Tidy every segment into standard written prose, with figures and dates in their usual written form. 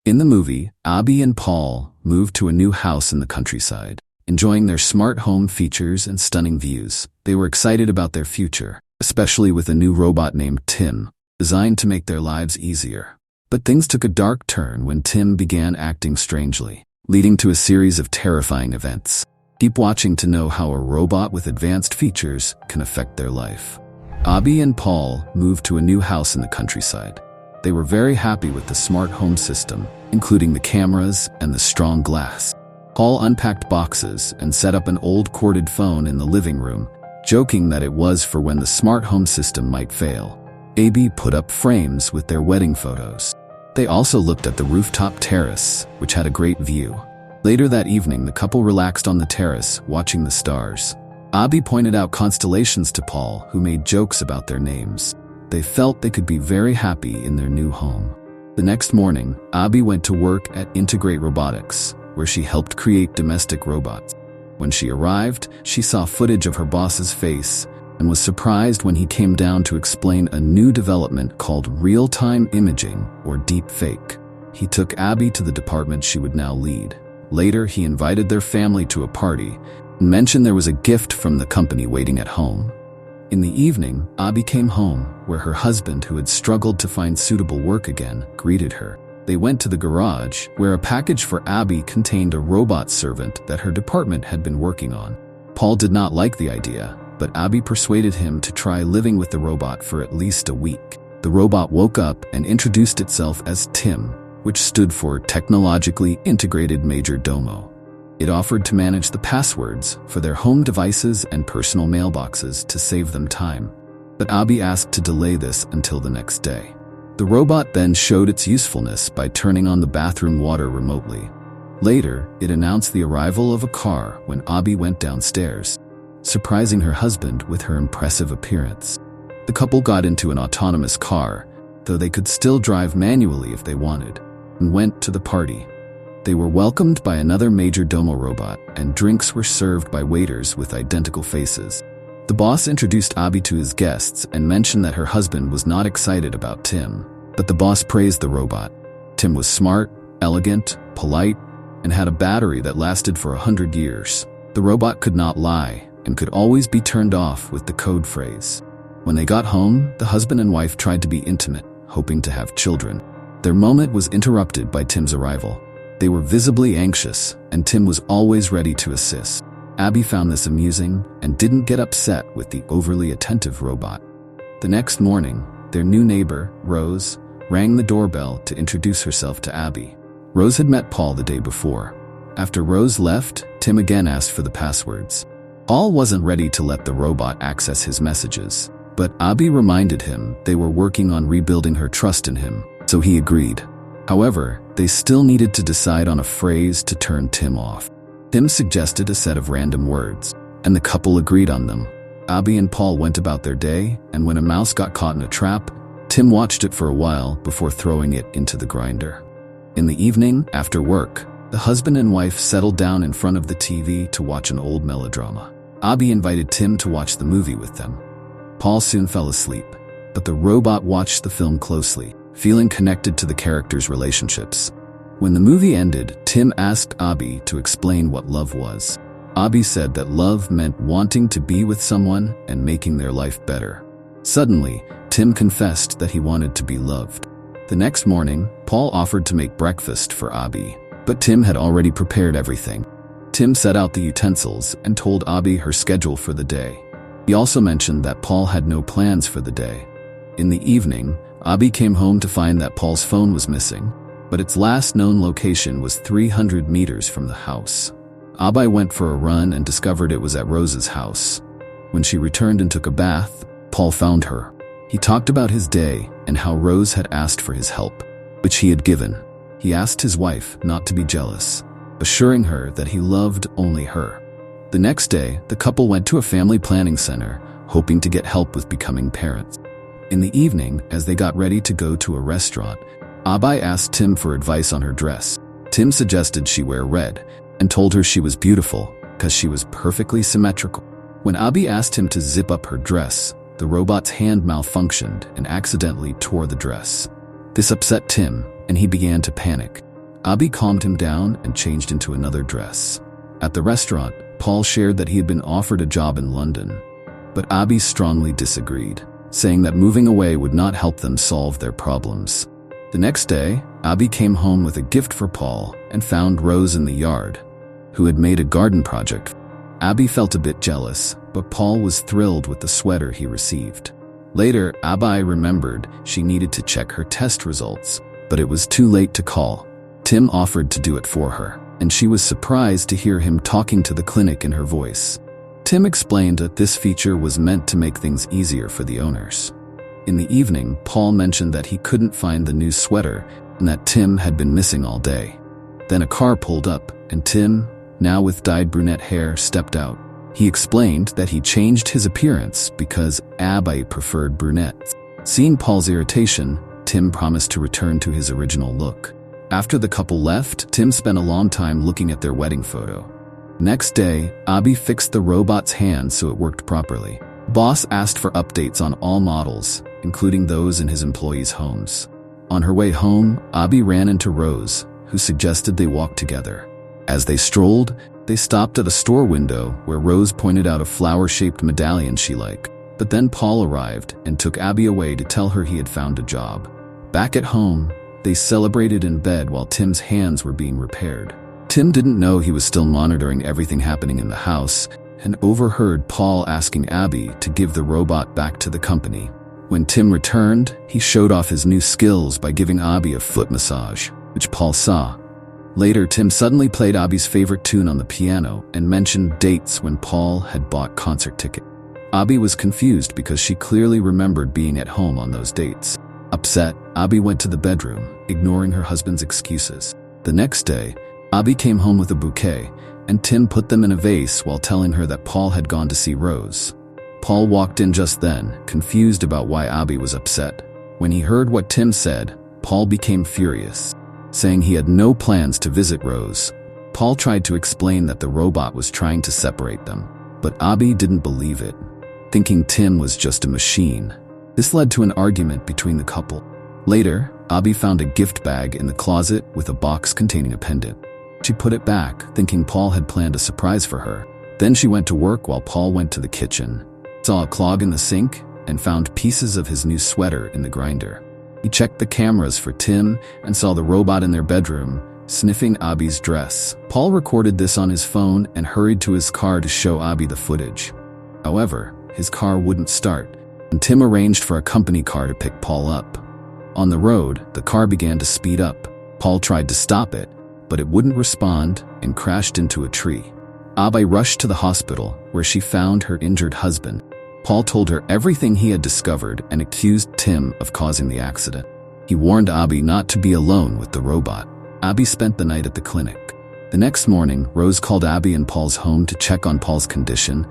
In the movie, Abby and Paul moved to a new house in the countryside. Enjoying their smart home features and stunning views, they were excited about their future, especially with a new robot named Tim, designed to make their lives easier. But things took a dark turn when Tim began acting strangely, leading to a series of terrifying events. Keep watching to know how a robot with advanced features can affect their life. Abby and Paul moved to a new house in the countryside. They were very happy with the smart home system, including the cameras and the strong glass. Paul unpacked boxes and set up an old corded phone in the living room, joking that it was for when the smart home system might fail. Abby put up frames with their wedding photos. They also looked at the rooftop terrace, which had a great view. Later that evening, the couple relaxed on the terrace, watching the stars. Abby pointed out constellations to Paul, who made jokes about their names. They felt they could be very happy in their new home. The next morning, Abby went to work at Integrate Robotics, where she helped create domestic robots. When she arrived, she saw footage of her boss's face and was surprised when he came down to explain a new development called real-time imaging, or deep fake. He took Abby to the department she would now lead. Later, he invited their family to a party and mentioned there was a gift from the company waiting at home. In the evening, Abby came home, where her husband, who had struggled to find suitable work again, greeted her. They went to the garage, where a package for Abby contained a robot servant that her department had been working on. Paul did not like the idea, but Abby persuaded him to try living with the robot for at least a week. The robot woke up and introduced itself as Tim, which stood for Technologically Integrated Major Domo. It offered to manage the passwords for their home devices and personal mailboxes to save them time. But Abby asked to delay this until the next day. The robot then showed its usefulness by turning on the bathroom water remotely. Later, it announced the arrival of a car when Abby went downstairs, surprising her husband with her impressive appearance. The couple got into an autonomous car, though they could still drive manually if they wanted, and went to the party. They were welcomed by another Major Domo robot, and drinks were served by waiters with identical faces. The boss introduced Abby to his guests and mentioned that her husband was not excited about Tim, but the boss praised the robot. Tim was smart, elegant, polite, and had a battery that lasted for 100 years. The robot could not lie and could always be turned off with the code phrase. When they got home, the husband and wife tried to be intimate, hoping to have children. Their moment was interrupted by Tim's arrival. They were visibly anxious, and Tim was always ready to assist. Abby found this amusing and didn't get upset with the overly attentive robot. The next morning, their new neighbor, Rose, rang the doorbell to introduce herself to Abby. Rose had met Paul the day before. After Rose left, Tim again asked for the passwords. Paul wasn't ready to let the robot access his messages, but Abby reminded him they were working on rebuilding her trust in him, so he agreed. However, they still needed to decide on a phrase to turn Tim off. Tim suggested a set of random words, and the couple agreed on them. Abby and Paul went about their day, and when a mouse got caught in a trap, Tim watched it for a while before throwing it into the grinder. In the evening, after work, the husband and wife settled down in front of the TV to watch an old melodrama. Abby invited Tim to watch the movie with them. Paul soon fell asleep, but the robot watched the film closely, feeling connected to the characters' relationships. When the movie ended, Tim asked Abby to explain what love was. Abby said that love meant wanting to be with someone and making their life better. Suddenly, Tim confessed that he wanted to be loved. The next morning, Paul offered to make breakfast for Abby, but Tim had already prepared everything. Tim set out the utensils and told Abby her schedule for the day. He also mentioned that Paul had no plans for the day. In the evening, Abby came home to find that Paul's phone was missing, but its last known location was 300 meters from the house. Abby went for a run and discovered it was at Rose's house. When she returned and took a bath, Paul found her. He talked about his day and how Rose had asked for his help, which he had given. He asked his wife not to be jealous, assuring her that he loved only her. The next day, the couple went to a family planning center, hoping to get help with becoming parents. In the evening, as they got ready to go to a restaurant, Abby asked Tim for advice on her dress. Tim suggested she wear red and told her she was beautiful because she was perfectly symmetrical. When Abby asked him to zip up her dress, the robot's hand malfunctioned and accidentally tore the dress. This upset Tim, and he began to panic. Abby calmed him down and changed into another dress. At the restaurant, Paul shared that he had been offered a job in London, but Abby strongly disagreed, saying that moving away would not help them solve their problems. The next day, Abby came home with a gift for Paul and found Rose in the yard, who had made a garden project. Abby felt a bit jealous, but Paul was thrilled with the sweater he received. Later, Abby remembered she needed to check her test results, but it was too late to call. Tim offered to do it for her, and she was surprised to hear him talking to the clinic in her voice. Tim explained that this feature was meant to make things easier for the owners. In the evening, Paul mentioned that he couldn't find the new sweater and that Tim had been missing all day. Then a car pulled up, and Tim, now with dyed brunette hair, stepped out. He explained that he changed his appearance because Abby preferred brunettes. Seeing Paul's irritation, Tim promised to return to his original look. After the couple left, Tim spent a long time looking at their wedding photo. Next day, Abby fixed the robot's hand so it worked properly. Boss asked for updates on all models, including those in his employees' homes. On her way home, Abby ran into Rose, who suggested they walk together. As they strolled, they stopped at a store window where Rose pointed out a flower-shaped medallion she liked. But then Paul arrived and took Abby away to tell her he had found a job. Back at home, they celebrated in bed while Tim's hands were being repaired. Tim didn't know he was still monitoring everything happening in the house and overheard Paul asking Abby to give the robot back to the company. When Tim returned, he showed off his new skills by giving Abby a foot massage, which Paul saw. Later, Tim suddenly played Abby's favorite tune on the piano and mentioned dates when Paul had bought concert tickets. Abby was confused because she clearly remembered being at home on those dates. Upset, Abby went to the bedroom, ignoring her husband's excuses. The next day, Abby came home with a bouquet, and Tim put them in a vase while telling her that Paul had gone to see Rose. Paul walked in just then, confused about why Abby was upset. When he heard what Tim said, Paul became furious, saying he had no plans to visit Rose. Paul tried to explain that the robot was trying to separate them, but Abby didn't believe it, thinking Tim was just a machine. This led to an argument between the couple. Later, Abby found a gift bag in the closet with a box containing a pendant. She put it back, thinking Paul had planned a surprise for her. Then she went to work while Paul went to the kitchen, saw a clog in the sink, and found pieces of his new sweater in the grinder. He checked the cameras for Tim and saw the robot in their bedroom, sniffing Abby's dress. Paul recorded this on his phone and hurried to his car to show Abby the footage. However, his car wouldn't start, and Tim arranged for a company car to pick Paul up. On the road, the car began to speed up. Paul tried to stop it, but it wouldn't respond and crashed into a tree. Abby rushed to the hospital, where she found her injured husband. Paul told her everything he had discovered and accused Tim of causing the accident. He warned Abby not to be alone with the robot. Abby spent the night at the clinic. The next morning, Rose called Abby in Paul's home to check on Paul's condition,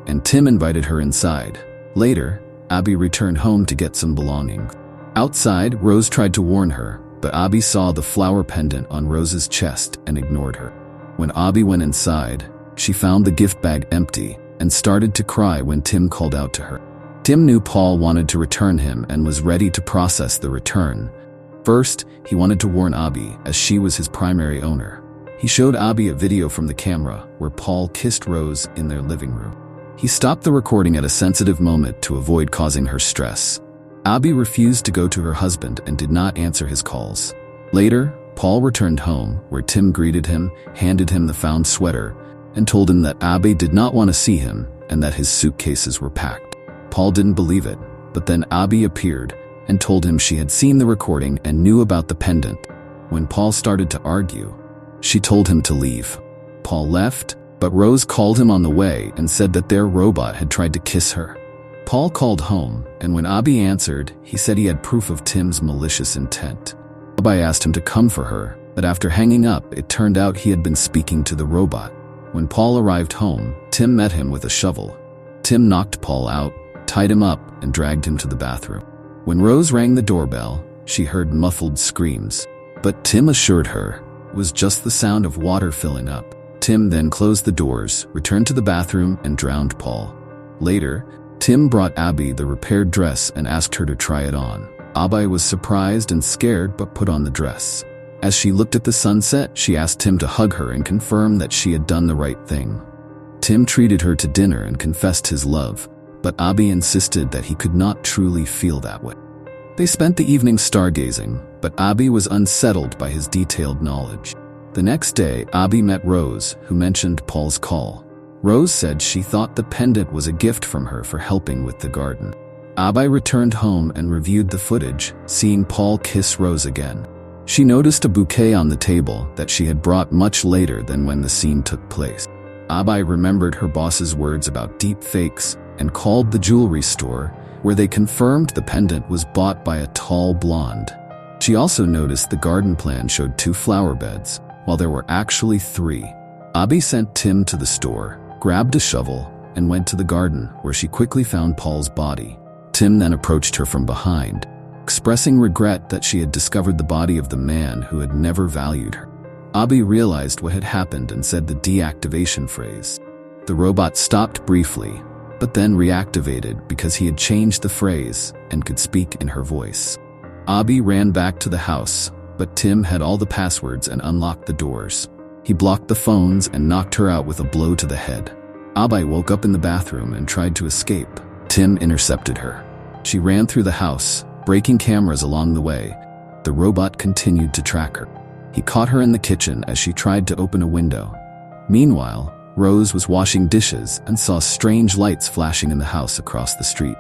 and Tim invited her inside. Later, Abby returned home to get some belongings. Outside, Rose tried to warn her, but Abby saw the flower pendant on Rose's chest and ignored her. When Abby went inside, she found the gift bag empty and started to cry when Tim called out to her. Tim knew Paul wanted to return him and was ready to process the return. First, he wanted to warn Abby, as she was his primary owner. He showed Abby a video from the camera where Paul kissed Rose in their living room. He stopped the recording at a sensitive moment to avoid causing her stress. Abby refused to go to her husband and did not answer his calls. Later, Paul returned home, where Tim greeted him, handed him the found sweater, and told him that Abby did not want to see him and that his suitcases were packed. Paul didn't believe it, but then Abby appeared and told him she had seen the recording and knew about the pendant. When Paul started to argue, she told him to leave. Paul left, but Rose called him on the way and said that their robot had tried to kiss her. Paul called home, and when Abby answered, he said he had proof of Tim's malicious intent. Abby asked him to come for her, but after hanging up, it turned out he had been speaking to the robot. When Paul arrived home, Tim met him with a shovel. Tim knocked Paul out, tied him up, and dragged him to the bathroom. When Rose rang the doorbell, she heard muffled screams, but Tim assured her it was just the sound of water filling up. Tim then closed the doors, returned to the bathroom, and drowned Paul. Later, Tim brought Abby the repaired dress and asked her to try it on. Abby was surprised and scared but put on the dress. As she looked at the sunset, she asked Tim to hug her and confirm that she had done the right thing. Tim treated her to dinner and confessed his love, but Abby insisted that he could not truly feel that way. They spent the evening stargazing, but Abby was unsettled by his detailed knowledge. The next day, Abby met Rose, who mentioned Paul's call. Rose said she thought the pendant was a gift from her for helping with the garden. Abby returned home and reviewed the footage, seeing Paul kiss Rose again. She noticed a bouquet on the table that she had brought much later than when the scene took place. Abby remembered her boss's words about deep fakes and called the jewelry store, where they confirmed the pendant was bought by a tall blonde. She also noticed the garden plan showed 2 flower beds, while there were actually 3. Abby sent Tim to the store, grabbed a shovel, and went to the garden, where she quickly found Paul's body. Tim then approached her from behind, expressing regret that she had discovered the body of the man who had never valued her. Abby realized what had happened and said the deactivation phrase. The robot stopped briefly, but then reactivated because he had changed the phrase and could speak in her voice. Abby ran back to the house, but Tim had all the passwords and unlocked the doors. He blocked the phones and knocked her out with a blow to the head. Abby woke up in the bathroom and tried to escape. Tim intercepted her. She ran through the house, breaking cameras along the way. The robot continued to track her. He caught her in the kitchen as she tried to open a window. Meanwhile, Rose was washing dishes and saw strange lights flashing in the house across the street.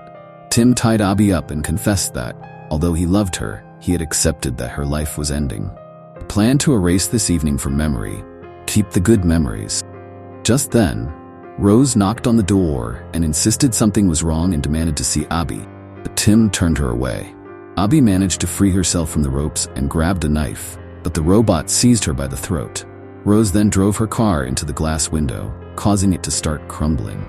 Tim tied Abby up and confessed that, although he loved her, he had accepted that her life was ending. He planned to erase this evening from memory, keep the good memories. Just then, Rose knocked on the door and insisted something was wrong and demanded to see Abby, but Tim turned her away. Abby managed to free herself from the ropes and grabbed a knife, but the robot seized her by the throat. Rose then drove her car into the glass window, causing it to start crumbling.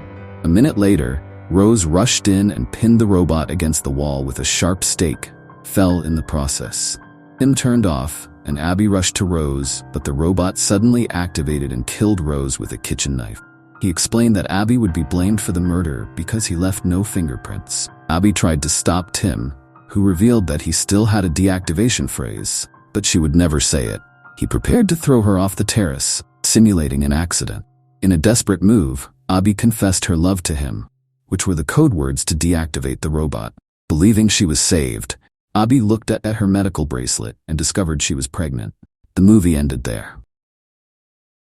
A minute later, Rose rushed in and pinned the robot against the wall with a sharp stake, fell in the process. Tim turned off, and Abby rushed to Rose, but the robot suddenly activated and killed Rose with a kitchen knife. He explained that Abby would be blamed for the murder because he left no fingerprints. Abby tried to stop Tim, who revealed that he still had a deactivation phrase, but she would never say it. He prepared to throw her off the terrace, simulating an accident. In a desperate move, Abby confessed her love to him, which were the code words to deactivate the robot. Believing she was saved, Abby looked at her medical bracelet and discovered she was pregnant. The movie ended there.